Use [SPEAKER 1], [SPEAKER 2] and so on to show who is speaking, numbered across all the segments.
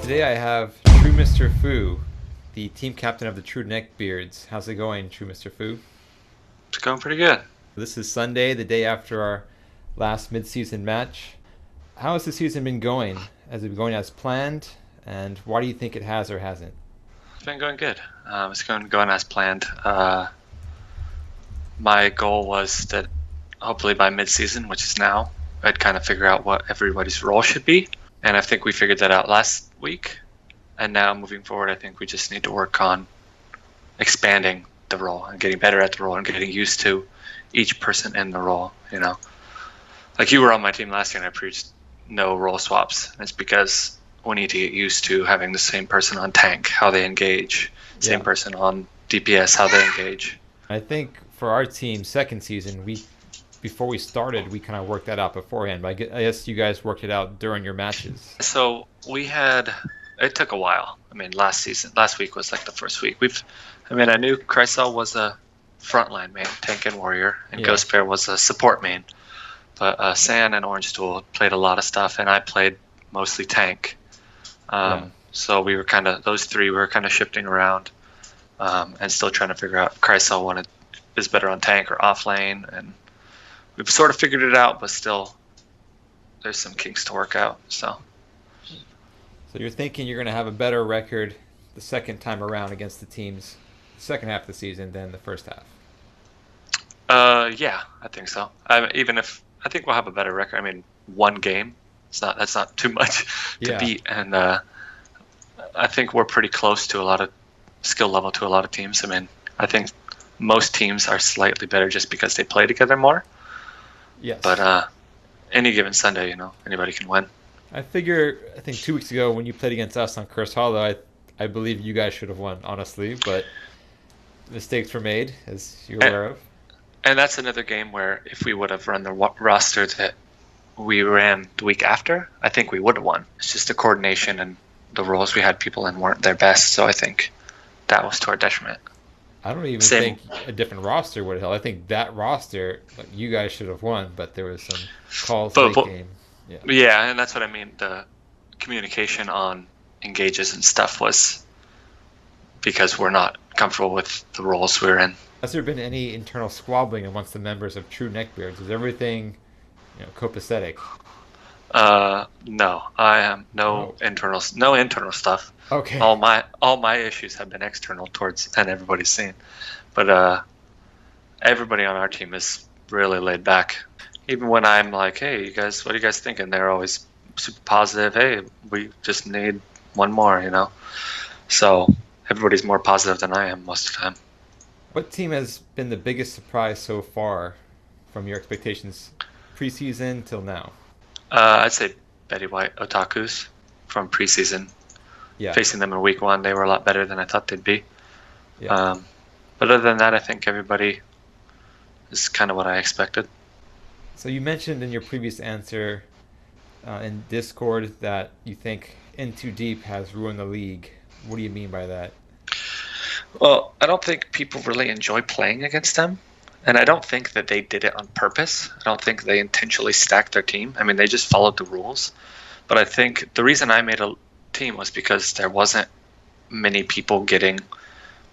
[SPEAKER 1] Today I have TruMrFu, the team captain of the Tru Neck Beards. How's it going, TruMrFu?
[SPEAKER 2] It's going pretty good.
[SPEAKER 1] This is Sunday, the day after our last mid-season match. How has the season been going? Has it been going as planned? And why do you think it has or hasn't?
[SPEAKER 2] It's been going good. It's going as planned. My goal was that hopefully by mid-season, which is now, I'd kind of figure out what everybody's role should be. And I think we figured that out last week. And now moving forward, I think we just need to work on expanding the role and getting better at the role and getting used to each person in the role, you know. Like you were on my team last year and I preached no role swaps. And it's because we need to get used to having the same person on tank, how they engage, same person on DPS, how they engage.
[SPEAKER 1] I think for our team, second season, before we started, we kind of worked that out beforehand. But I guess you guys worked it out during your matches.
[SPEAKER 2] So it took a while. I mean, last week was like the first week. I knew Chrysal was a frontline main, tank and warrior, and Ghost Bear was a support main. But San and Orange Tool played a lot of stuff, and I played mostly tank. So those three were kind of shifting around and still trying to figure out if Chrysal is better on tank or off lane. And we've sort of figured it out, but still there's some kinks to work out. So
[SPEAKER 1] you're thinking you're going to have a better record the second time around against the teams, the second half of the season than the first half?
[SPEAKER 2] Yeah, I think so. I think we'll have a better record. I mean, one game, that's not too much to beat, and I think we're pretty close to a lot of skill level to a lot of teams. I mean, I think most teams are slightly better just because they play together more.
[SPEAKER 1] Yes.
[SPEAKER 2] But any given Sunday, anybody can win.
[SPEAKER 1] I think 2 weeks ago when you played against us on Curse Hollow, I believe you guys should have won, honestly, but mistakes were made, as you're aware of.
[SPEAKER 2] And that's another game where if we would have run the roster that we ran the week after, I think we would have won. It's just the coordination and the roles we had people in weren't their best, so I think that was to our detriment.
[SPEAKER 1] I don't even think a different roster would have helped. I think that roster, you guys should have won, but there was some calls late game.
[SPEAKER 2] Yeah, and that's what I mean. The communication on engages and stuff was because we're not comfortable with the roles we're in.
[SPEAKER 1] Has there been any internal squabbling amongst the members of Tru Neck Beards? Is everything, copacetic?
[SPEAKER 2] No, I am no internal stuff.
[SPEAKER 1] Okay.
[SPEAKER 2] All my issues have been external towards, and everybody's seen, but everybody on our team is really laid back. Even when I'm like, hey, you guys, what are you guys thinking? They're always super positive. Hey, we just need one more, So everybody's more positive than I am most of the time.
[SPEAKER 1] What team has been the biggest surprise so far from your expectations preseason till now?
[SPEAKER 2] I'd say Betty White Otakus from preseason.
[SPEAKER 1] Yeah.
[SPEAKER 2] Facing them in week one, they were a lot better than I thought they'd be.
[SPEAKER 1] Yeah.
[SPEAKER 2] But other than that, I think everybody is kind of what I expected.
[SPEAKER 1] So you mentioned in your previous answer in Discord that you think In Too Deep has ruined the league. What do you mean by that?
[SPEAKER 2] Well, I don't think people really enjoy playing against them. And I don't think that they did it on purpose. I don't think they intentionally stacked their team. I mean, they just followed the rules. But I think the reason I made a team was because there wasn't many people getting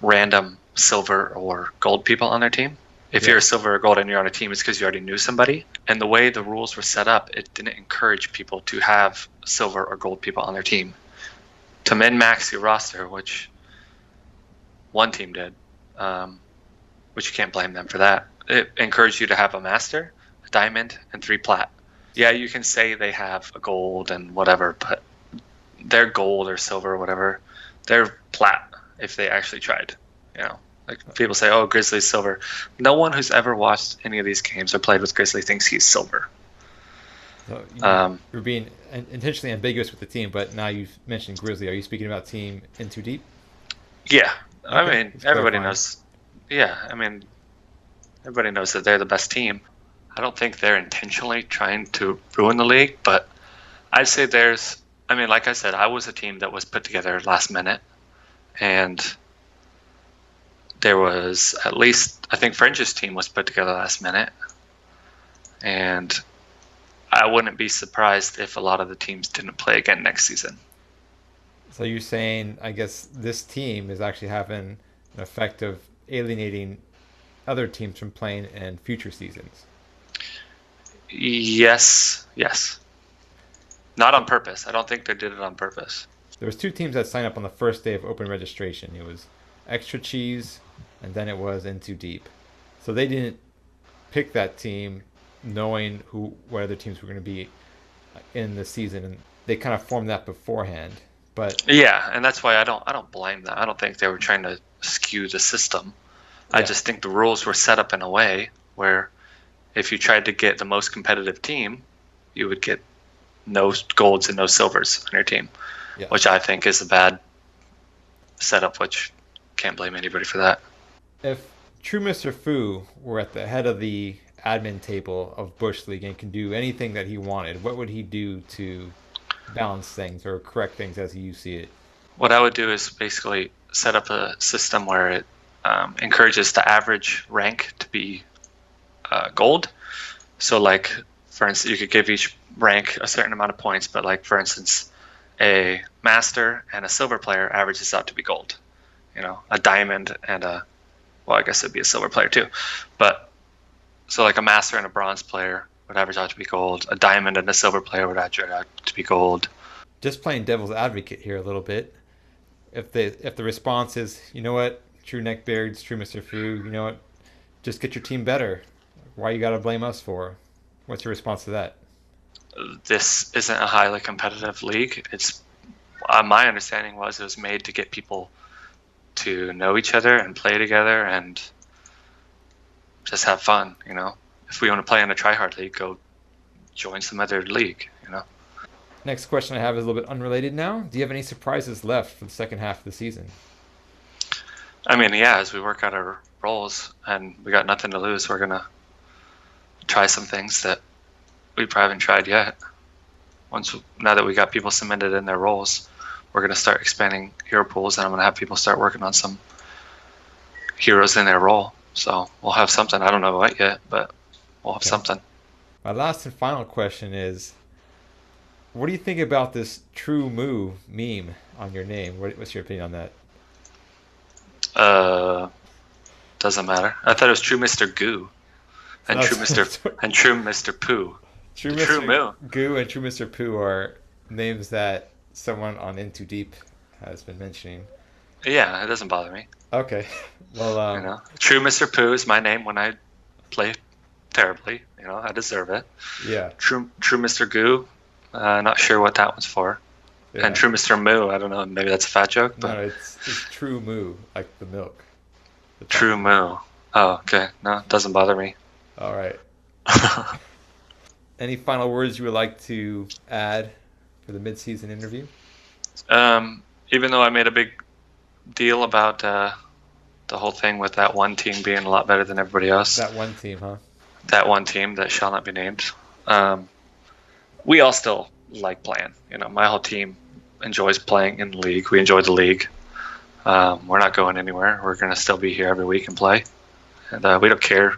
[SPEAKER 2] random silver or gold people on their team. If you're a silver or gold and you're on a team, it's because you already knew somebody. And the way the rules were set up, it didn't encourage people to have silver or gold people on their team. To min-max your roster, which one team did, which you can't blame them for that. It encouraged you to have a master, a diamond, and 3 plat. Yeah, you can say they have a gold and whatever, but they're gold or silver or whatever. They're plat if they actually tried, Like people say, oh, Grizzly's silver. No one who's ever watched any of these games or played with Grizzly thinks he's silver.
[SPEAKER 1] So you're being intentionally ambiguous with the team, but now you've mentioned Grizzly. Are you speaking about team In Too Deep?
[SPEAKER 2] Yeah.
[SPEAKER 1] Okay.
[SPEAKER 2] I mean, everybody knows. Yeah, I mean, everybody knows that they're the best team. I don't think they're intentionally trying to ruin the league, but I'd say like I said, I was a team that was put together last minute, and there was at least, I think Fringe's team was put together last minute, and I wouldn't be surprised if a lot of the teams didn't play again next season.
[SPEAKER 1] So you're saying, I guess, this team is actually having an effect of alienating other teams from playing in future seasons.
[SPEAKER 2] Yes, yes. Not on purpose. I don't think they did it on purpose.
[SPEAKER 1] There was two teams that signed up on the first day of open registration. It was Extra Cheese, and then it was In Too Deep. So they didn't pick that team knowing what other teams were going to be in the season, and they kind of formed that beforehand. But
[SPEAKER 2] Yeah, and that's why I don't blame them. I don't think they were trying to skew the system. I
[SPEAKER 1] yeah,
[SPEAKER 2] just think the rules were set up in a way where if you tried to get the most competitive team, you would get no golds and no silvers on your team,
[SPEAKER 1] yeah.
[SPEAKER 2] which I think is a bad setup, which can't blame anybody for that.
[SPEAKER 1] If TruMrFu were at the head of the admin table of Bush League and could do anything that he wanted, what would he do to balance things or correct things as you see it?
[SPEAKER 2] What I would do is basically set up a system where it encourages the average rank to be gold. So, like, for instance, you could give each rank a certain amount of points, but, like, for instance, a master and a silver player averages out to be gold. You know, a diamond and well, I guess it'd be a silver player too. But, so like a master and a bronze player would average out to be gold. A diamond and a silver player would average out to be gold.
[SPEAKER 1] Just playing devil's advocate here a little bit. If the response is, you know what, Tru Neck Beards, TruMrFu, you know what, just get your team better. Why you gotta blame us for? What's your response to that?
[SPEAKER 2] This isn't a highly competitive league. It's my understanding was it was made to get people to know each other and play together and just have fun. You know, if we want to play in a tryhard league, go join some other league. You know.
[SPEAKER 1] Next question I have is a little bit unrelated now. Do you have any surprises left for the second half of the season?
[SPEAKER 2] I mean, yeah, as we work out our roles and we got nothing to lose, we're gonna try some things that we probably haven't tried yet. Now that we got people cemented in their roles, we're gonna start expanding hero pools, and I'm gonna have people start working on some heroes in their role. So we'll have something. I don't know what yet, but we'll have
[SPEAKER 1] Okay.
[SPEAKER 2] something.
[SPEAKER 1] My last and final question is, what do you think about this TruMrFu meme on your name? What's your opinion on that?
[SPEAKER 2] Uh, doesn't matter. I thought it was True Mr. Goo and True Mr. and True Mr. Poo.
[SPEAKER 1] True
[SPEAKER 2] True
[SPEAKER 1] Mr.
[SPEAKER 2] Moo.
[SPEAKER 1] Goo and True Mr. Poo are names that someone on In Too Deep has been mentioning.
[SPEAKER 2] Yeah, it doesn't bother me.
[SPEAKER 1] Okay. Well,
[SPEAKER 2] You know, True Mr. Poo is my name when I play terribly. You know, I deserve it.
[SPEAKER 1] yeah,
[SPEAKER 2] True Mr. Goo. Not sure what that one's for.
[SPEAKER 1] yeah.
[SPEAKER 2] And True Mr. Moo. I don't know. Maybe that's a fat joke,
[SPEAKER 1] No,
[SPEAKER 2] but
[SPEAKER 1] it's True Moo, like the milk. The
[SPEAKER 2] True Moo. Oh, okay. No, it doesn't bother me.
[SPEAKER 1] All right. Any final words you would like to add for the mid-season interview?
[SPEAKER 2] Even though I made a big deal about the whole thing with that one team being a lot better than everybody else,
[SPEAKER 1] That one team, huh?
[SPEAKER 2] that one team that shall not be named, we all still like playing. You know, my whole team enjoys playing in the league. We enjoy the league. We're not going anywhere. We're going to still be here every week and play. And we don't care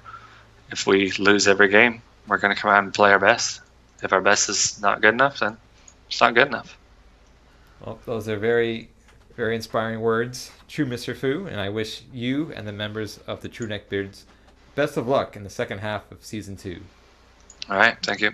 [SPEAKER 2] if we lose every game. We're going to come out and play our best. If our best is not good enough, then it's not good enough.
[SPEAKER 1] Well, those are very, very inspiring words, TruMrFu, and I wish you and the members of the Tru Neck Beards best of luck in the second half of season 2.
[SPEAKER 2] All right. Thank you.